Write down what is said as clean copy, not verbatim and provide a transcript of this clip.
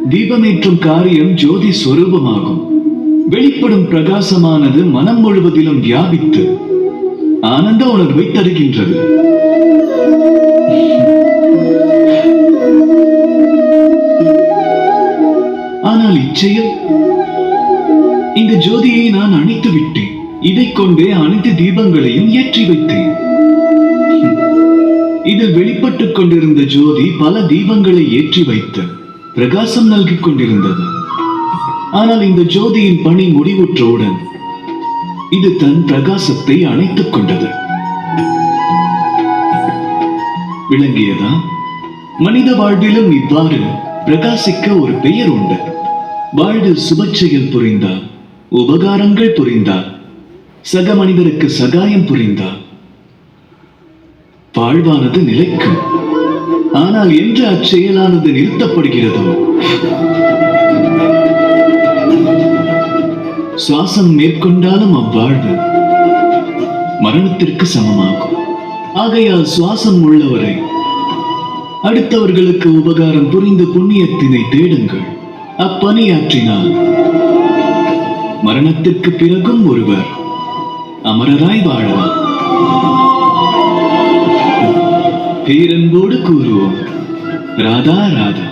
தீபமேற்றும் காரியம் ஜோதி ஸ்வரூபமாகும். வெளிப்படும் பிரகாசமானது மனம் முழுவதிலும் வியாபித்து ஆனந்த உணர்வை தருகின்றது. ஆனால் இச்செயல், இந்த ஜோதியை நான் அணைத்து விட்டேன். இதைக் கொண்டே அனைத்து தீபங்களையும் ஏற்றி வைத்தேன். இதில் வெளிப்பட்டுக் கொண்டிருந்த ஜோதி பல தீபங்களை ஏற்றி வைத்து பிரகாசம் நல்கிக் கொண்டிருந்தது. ஆனால் இந்த ஜோதியின் பணி முடிவுற்றவுடன் இது தன் பிரகாசத்தை அணைத்துக் கொண்டது. விளங்கியதா? மனித வாழ்விலும் இவ்வாறு பிரகாசிக்க ஒரு பெயர் உண்டு. வாழ்வில் சுபச்செயல் புரிந்தார், உபகாரங்கள் புரிந்தார், சக மனிதருக்கு சகாயம் புரிந்தார், வாழ்வானது நிலைக்கும். ஆனால் என்று அச்செயலானது நிறுத்தப்படுகிறதோ, சுவாசம் மேற்கொண்டாலும் அவ்வாழ்வு மரணத்திற்கு சமமாகும். ஆகையால் சுவாசம் உள்ளவரை அடுத்தவர்களுக்கு உபகாரம் புரிந்து புண்ணியத்தினை தேடுங்கள். அப்பணியாற்றினால் மரணத்திற்கு பிறகும் ஒருவர் அமரராய் வாழலாம். பேரன்போடு கூறுவோம், ராதா ராதா.